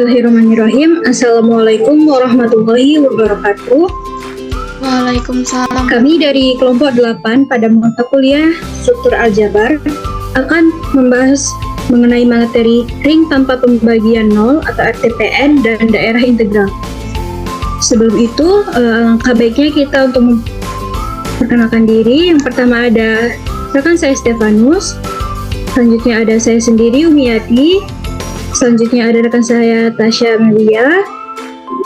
Bismillahirrahmanirrahim. Assalamualaikum warahmatullahi wabarakatuh. Waalaikumsalam. Kami dari kelompok 8 pada mata kuliah struktur aljabar akan membahas mengenai materi ring tanpa pembagian nol atau RTPN dan daerah integral. Sebelum itu, alangkah baiknya kita untuk memperkenalkan diri. Yang pertama ada rekan saya Stefanus, selanjutnya ada saya sendiri Umiati, selanjutnya ada rekan saya Tasya Melia,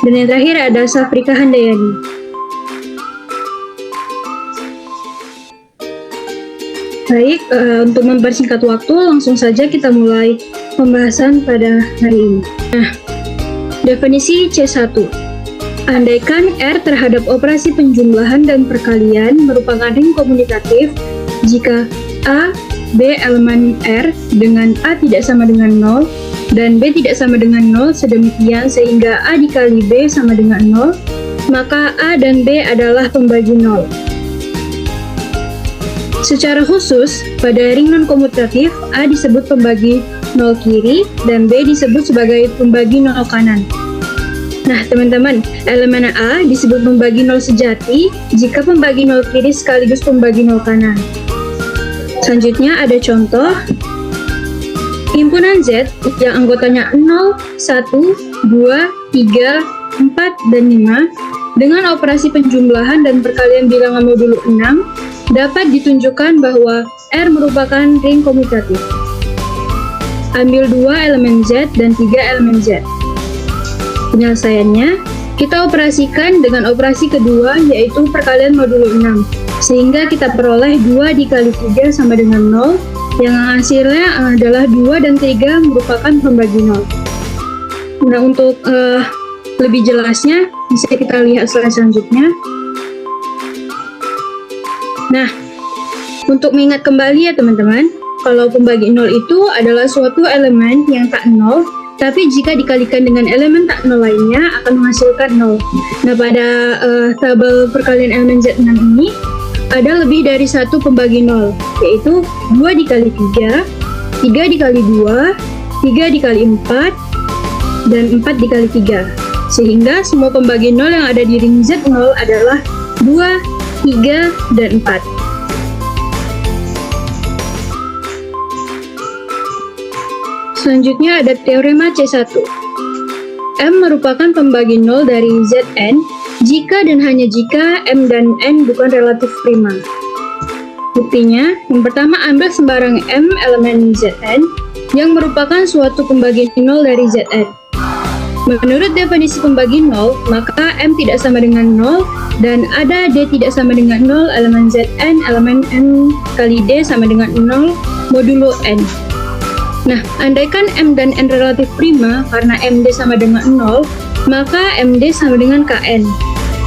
dan yang terakhir ada Safrika Handayani. Baik, untuk mempersingkat waktu, langsung saja kita mulai pembahasan pada hari ini. Nah, definisi C1. Andaikan R terhadap operasi penjumlahan dan perkalian merupakan ring komutatif jika A, B elemen R dengan A tidak sama dengan 0 dan B tidak sama dengan 0 sedemikian sehingga A dikali B sama dengan 0, maka A dan B adalah pembagi 0. Secara khusus, pada ring non-komutatif, A disebut pembagi 0 kiri dan B disebut sebagai pembagi 0 kanan. Nah, teman-teman, elemen A disebut pembagi 0 sejati jika pembagi 0 kiri sekaligus pembagi 0 kanan. Selanjutnya ada contoh. Himpunan Z yang anggotanya 0, 1, 2, 3, 4, dan 5 dengan operasi penjumlahan dan perkalian bilangan modulo 6 dapat ditunjukkan bahwa R merupakan ring komutatif. Ambil 2 elemen Z dan 3 elemen Z. Penyelesaiannya, kita operasikan dengan operasi kedua yaitu perkalian modulo 6, sehingga kita peroleh 2 dikali 3 sama dengan 0, yang hasilnya adalah 2 dan 3 merupakan pembagi 0. Nah, untuk lebih jelasnya, bisa kita lihat slide selanjutnya. Nah, untuk mengingat kembali ya teman-teman, kalau pembagi 0 itu adalah suatu elemen yang tak 0, tapi jika dikalikan dengan elemen tak 0 lainnya akan menghasilkan 0. Nah, pada tabel perkalian elemen Z6 ini, ada lebih dari satu pembagi 0, yaitu 2 dikali 3, 3 dikali 2, 3 dikali 4, dan 4 dikali 3. Sehingga semua pembagi 0 yang ada di ring Z0 adalah 2, 3, dan 4. Selanjutnya ada teorema C1. M merupakan pembagi 0 dari Zn jika dan hanya jika M dan N bukan relatif prima. Buktinya, yang pertama ambil sembarang M elemen Zn yang merupakan suatu pembagi 0 dari Zn. Menurut definisi pembagi 0, maka M tidak sama dengan 0 dan ada D tidak sama dengan 0 elemen Zn elemen N kali D sama dengan 0 modulo N. Nah, andaikan M dan N relatif prima karena MD sama dengan 0, maka MD sama dengan Kn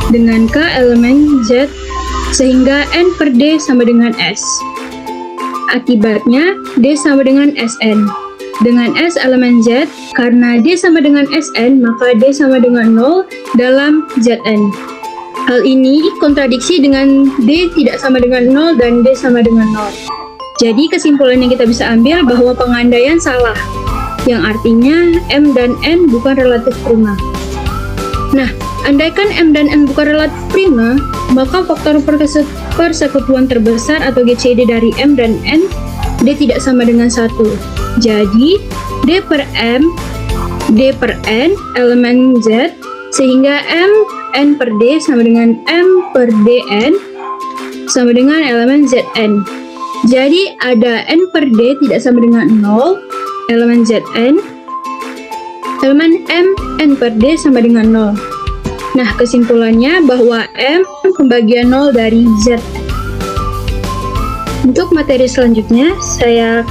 dengan K elemen Z sehingga N per D sama dengan S. Akibatnya, D sama dengan Sn. Dengan S elemen Z, karena D sama dengan Sn, maka D sama dengan 0 dalam Zn. Hal ini kontradiksi dengan D tidak sama dengan 0 dan D sama dengan 0. Jadi kesimpulan yang kita bisa ambil bahwa pengandaian salah, yang artinya M dan N bukan relatif prima. Nah, andaikan M dan N bukan relatif prima, maka faktor persekutuan terbesar atau GCD dari M dan N, D tidak sama dengan 1. Jadi, D per M, D per N, elemen Z, sehingga M, N per D sama dengan M per Dn, sama dengan elemen Zn. Jadi, ada N per D tidak sama dengan 0, elemen Zn, elemen M, N per D sama dengan 0. Nah, kesimpulannya bahwa M pembagian 0 dari Z. Untuk materi selanjutnya, saya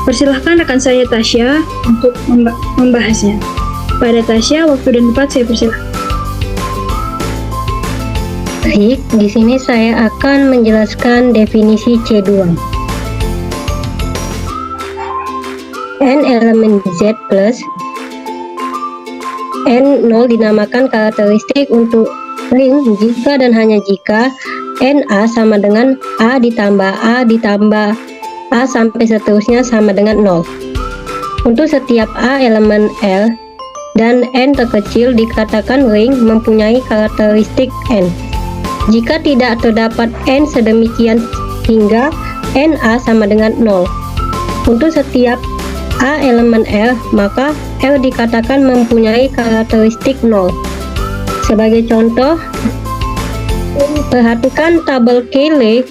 persilahkan rekan saya Tasya untuk membahasnya. Pada Tasya, waktu dan tempat saya persilahkan. Baik, di sini saya akan menjelaskan definisi C2. N elemen Z plus N0 dinamakan karakteristik untuk ring jika dan hanya jika NA sama dengan A ditambah A sampai seterusnya sama dengan 0. Untuk setiap A elemen L dan N terkecil dikatakan ring mempunyai karakteristik N. Jika tidak terdapat N sedemikian hingga NA sama dengan 0. Untuk setiap A elemen L, maka L dikatakan mempunyai karakteristik 0. Sebagai contoh, perhatikan tabel Cayley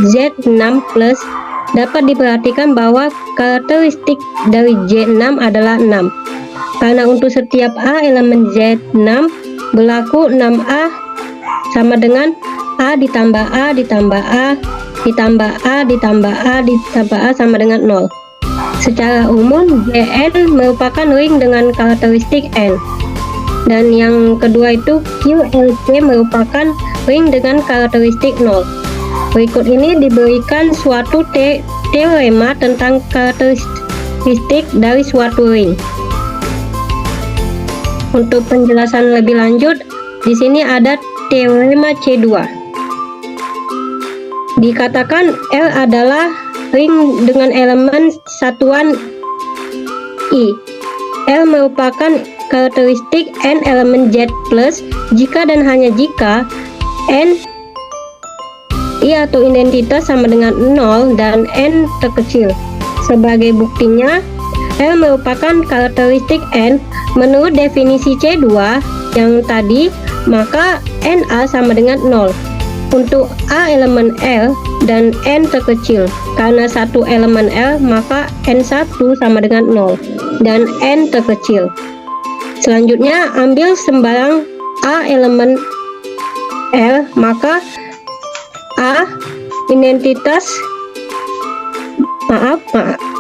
Z6 plus. Dapat diperhatikan bahwa karakteristik dari Z6 adalah 6. Karena untuk setiap A elemen Z6 berlaku 6A sama dengan A ditambah A ditambah A ditambah A ditambah A ditambah A sama dengan 0. Secara umum, Jn merupakan ring dengan karakteristik N. Dan yang kedua itu QLC merupakan ring dengan karakteristik 0. Berikut ini diberikan suatu teorema tentang karakteristik dari suatu ring. Untuk penjelasan lebih lanjut, di sini ada teorema C2. Dikatakan L adalah ring dengan elemen satuan I. L merupakan karakteristik N elemen Z plus jika dan hanya jika N I atau identitas sama dengan 0 dan N terkecil. Sebagai buktinya, L merupakan karakteristik N menurut definisi C2 yang tadi, maka NA sama dengan 0. Untuk A elemen L dan N terkecil, karena satu elemen L, maka N1 sama dengan 0 dan N terkecil. Selanjutnya, ambil sembarang A elemen L, maka A identitas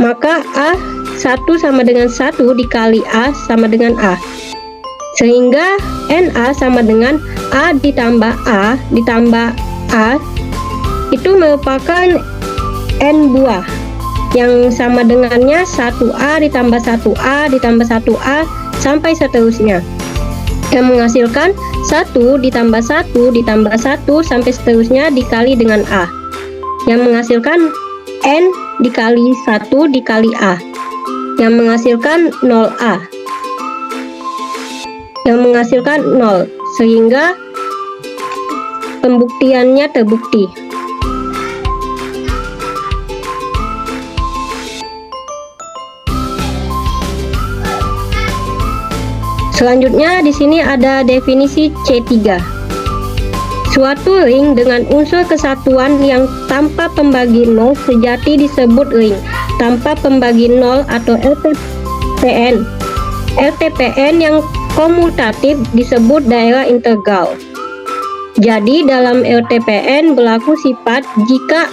maka A1 sama dengan 1 dikali A sama dengan A, sehingga NA sama dengan A ditambah A ditambah A itu merupakan N buah yang sama dengannya 1A ditambah 1A ditambah 1A sampai seterusnya, yang menghasilkan 1 ditambah 1 ditambah 1 sampai seterusnya dikali dengan A, yang menghasilkan N dikali 1 dikali A, yang menghasilkan 0A, yang menghasilkan 0, sehingga pembuktiannya terbukti. Selanjutnya di sini ada definisi C3. Suatu ring dengan unsur kesatuan yang tanpa pembagi 0 sejati disebut ring tanpa pembagi 0 atau LTPN. LTPN yang komutatif disebut daerah integral. Jadi dalam LTPN berlaku sifat jika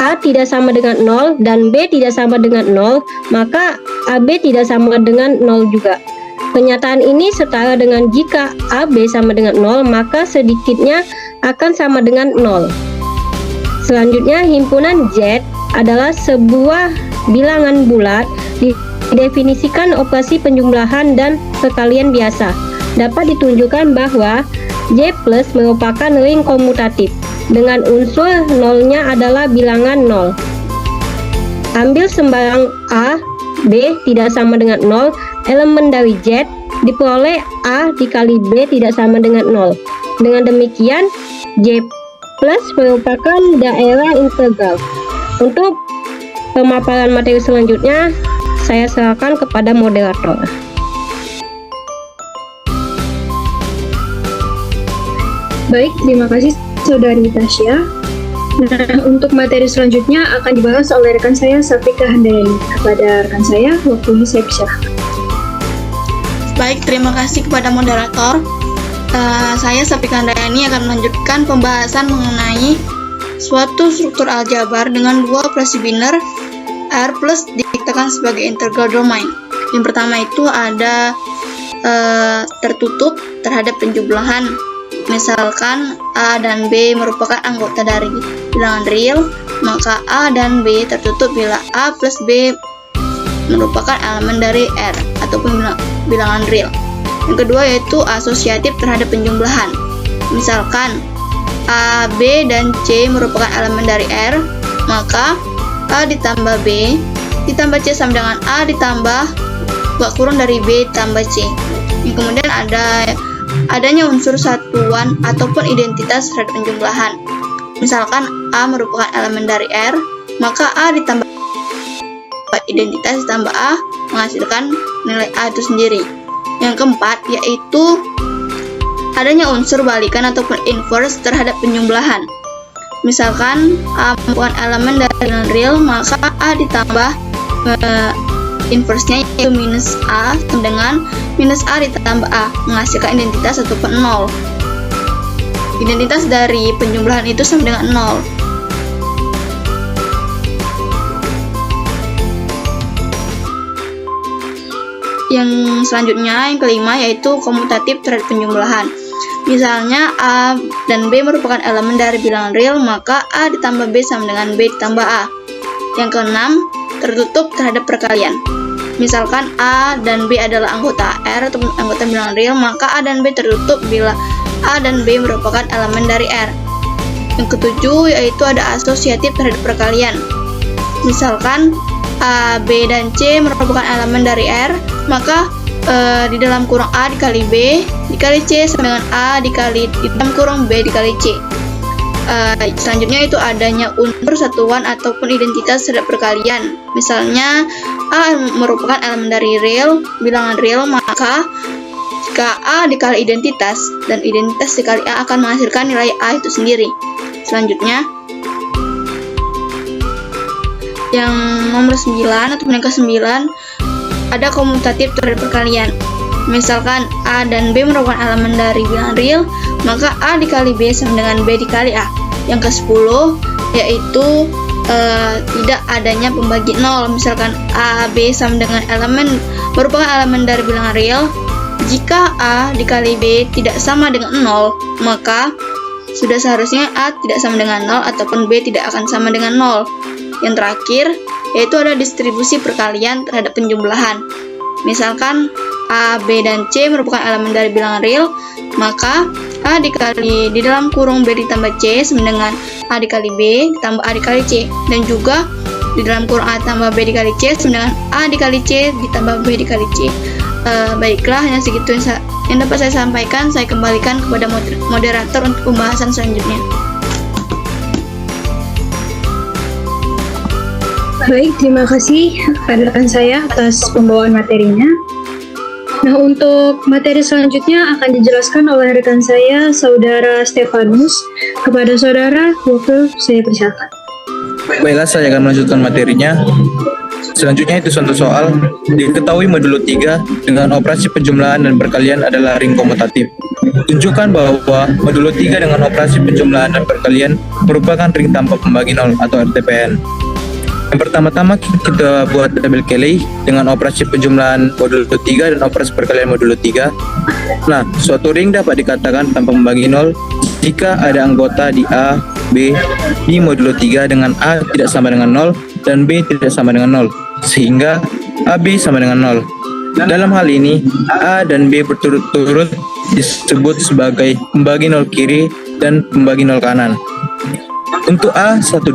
A tidak sama dengan 0 dan B tidak sama dengan 0, maka AB tidak sama dengan 0 juga. Pernyataan ini setara dengan jika AB sama dengan 0, maka sedikitnya akan sama dengan 0. Selanjutnya, himpunan Z adalah sebuah bilangan bulat didefinisikan operasi penjumlahan dan perkalian biasa. Dapat ditunjukkan bahwa J plus merupakan ring komutatif dengan unsur nolnya adalah bilangan 0. Ambil sembarang A, B tidak sama dengan 0, elemen dari Z, diperoleh A dikali B tidak sama dengan 0. Dengan demikian, J plus merupakan daerah integral. Untuk pemaparan materi selanjutnya, saya serahkan kepada moderator. Baik, terima kasih Saudari Tasya. Nah, untuk materi selanjutnya akan dibahas oleh rekan saya Safika Handayani. Kepada rekan saya, waktu ini saya persilahkan. Baik, terima kasih kepada moderator. Saya Safika Handayani akan melanjutkan pembahasan mengenai suatu struktur aljabar dengan dua operasi biner R plus dikatakan sebagai integral domain. Yang pertama itu ada tertutup terhadap penjumlahan. Misalkan A dan B merupakan anggota dari bilangan real, maka A dan B tertutup bila A plus B merupakan elemen dari R ataupun bilangan real. Yang kedua yaitu asosiatif terhadap penjumlahan. Misalkan A, B, dan C merupakan elemen dari R, maka A ditambah B ditambah C sama dengan A ditambah buka kurung dari B tambah C. Yang kemudian adanya unsur satuan ataupun identitas terhadap penjumlahan. Misalkan A merupakan elemen dari R, maka A ditambah identitas ditambah A menghasilkan nilai A itu sendiri. Yang keempat yaitu adanya unsur balikan ataupun inverse terhadap penjumlahan. Misalkan A merupakan elemen dari bilangan real, maka A ditambah inverse-nya yaitu minus A dengan minus A ditambah A menghasilkan identitas ataupun 0. Identitas dari penjumlahan itu sama dengan 0. Yang selanjutnya, yang kelima, yaitu komutatif terhadap penjumlahan. Misalnya A dan B merupakan elemen dari bilangan real, maka A ditambah B sama dengan B ditambah A. Yang keenam, tertutup terhadap perkalian. Misalkan A dan B adalah anggota R atau anggota bilangan real, maka A dan B tertutup bila A dan B merupakan elemen dari R. Yang ketujuh, yaitu ada asosiatif terhadap perkalian. Misalkan A, B, dan C merupakan elemen dari R, maka di dalam kurung A dikali B dikali C sama dengan A dikali di dalam kurung B dikali C. Selanjutnya itu adanya unsur satuan ataupun identitas terhadap perkalian. Misalnya A merupakan elemen dari real, bilangan real, maka jika A dikali identitas dan identitas dikali A akan menghasilkan nilai A itu sendiri. Selanjutnya yang nomor 9 atau yang ke-9 ada komutatif terhadap perkalian. Misalkan A dan B merupakan elemen dari bilangan real, maka A dikali B sama dengan B dikali A. Yang ke-10 yaitu tidak adanya pembagi 0. Misalkan A, B sama dengan merupakan elemen dari bilangan real, jika A dikali B tidak sama dengan 0, maka sudah seharusnya A tidak sama dengan 0 ataupun B tidak akan sama dengan 0. Yang terakhir yaitu ada distribusi perkalian terhadap penjumlahan. Misalkan A, B, dan C merupakan elemen dari bilangan real, maka A dikali di dalam kurung B ditambah C sama dengan A dikali B ditambah A dikali C, dan juga di dalam kurung A tambah B dikali C sama dengan A dikali C ditambah B dikali C. Baiklah, hanya segitu yang dapat saya sampaikan. Saya kembalikan kepada moderator untuk pembahasan selanjutnya. Baik, terima kasih kepada rekan saya atas pembawaan materinya. Nah, untuk materi selanjutnya akan dijelaskan oleh rekan saya, Saudara Stefanus. Kepada Saudara, waktu saya persilakan. Baiklah, saya akan melanjutkan materinya. Selanjutnya itu contoh soal. Diketahui modulo 3 dengan operasi penjumlahan dan perkalian adalah ring komutatif. Tunjukkan bahwa modulo 3 dengan operasi penjumlahan dan perkalian merupakan ring tanpa pembagi 0 atau RTPN. Yang pertama-tama kita buat tabel Cayley dengan operasi penjumlahan modulo 3 dan operasi perkalian modulo 3. Nah, suatu ring dapat dikatakan tanpa membagi 0 jika ada anggota di A, B di modulo 3 dengan A tidak sama dengan 0 dan B tidak sama dengan 0, sehingga AB sama dengan 0. Dalam hal ini, A dan B berturut-turut disebut sebagai pembagi 0 kiri dan pembagi 0 kanan. Untuk A 12,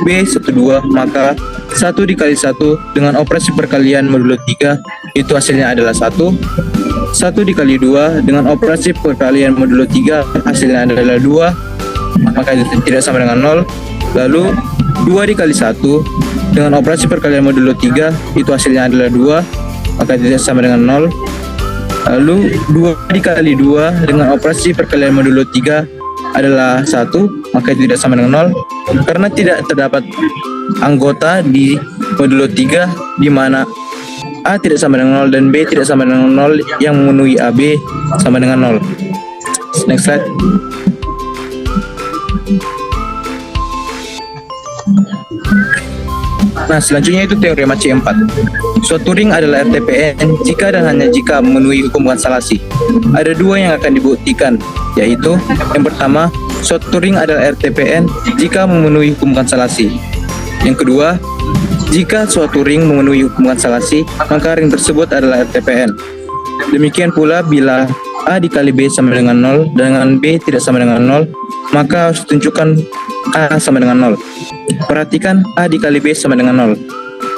B 12, maka 1 dikali 1 dengan operasi perkalian modulo 3 itu hasilnya adalah 1. 1 dikali 2 dengan operasi perkalian modulo 3 hasilnya adalah 2, maka itu tidak sama dengan 0. Lalu 2 dikali 1 dengan operasi perkalian modulo 3 itu hasilnya adalah 2, maka tidak sama dengan 0. Lalu 2 dikali 2 dengan operasi perkalian modulo 3 adalah 1, maka itu tidak sama dengan 0 karena tidak terdapat anggota di modulo 3 di mana A tidak sama dengan 0 dan B tidak sama dengan 0 yang memenuhi AB sama dengan 0. Next slide. Nah, selanjutnya itu teorema C4. Suatu ring adalah RTPN jika dan hanya jika memenuhi hukum konsalasi. Ada dua yang akan dibuktikan, yaitu yang pertama, suatu ring adalah RTPN jika memenuhi hukum konsalasi. Yang kedua, jika suatu ring memenuhi hukum konsalasi, maka ring tersebut adalah RTPN. Demikian pula bila A dikali B sama dengan 0 dengan B tidak sama dengan 0, maka harus tunjukkan A sama dengan 0. Perhatikan A dikali B sama dengan 0.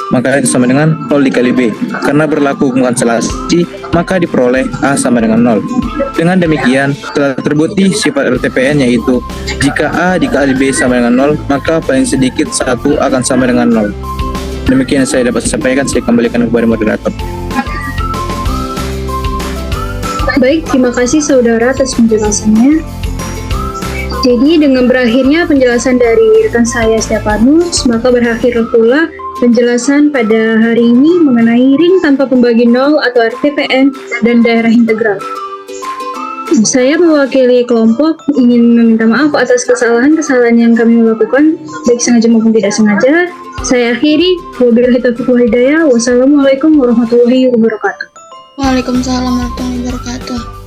maka itu sama dengan 0 dikali B. Karena berlaku hukum kanselasi, maka diperoleh A sama dengan 0. Dengan demikian, telah terbukti sifat RTPN, yaitu jika A dikali B sama dengan 0, maka paling sedikit 1 akan sama dengan 0. Demikian yang saya dapat sampaikan, saya kembalikan kepada moderator. Baik, terima kasih saudara atas penjelasannya. Jadi dengan berakhirnya penjelasan dari rekan saya Stefanus, maka berakhir pula penjelasan pada hari ini mengenai ring tanpa pembagi nol atau RTPN dan daerah integral. Saya mewakili kelompok ingin meminta maaf atas kesalahan-kesalahan yang kami lakukan, baik sengaja maupun tidak sengaja. Saya akhiri, wabillahi taufiq wal hidayah. Wassalamualaikum warahmatullahi wabarakatuh. Waalaikumsalam warahmatullahi wabarakatuh.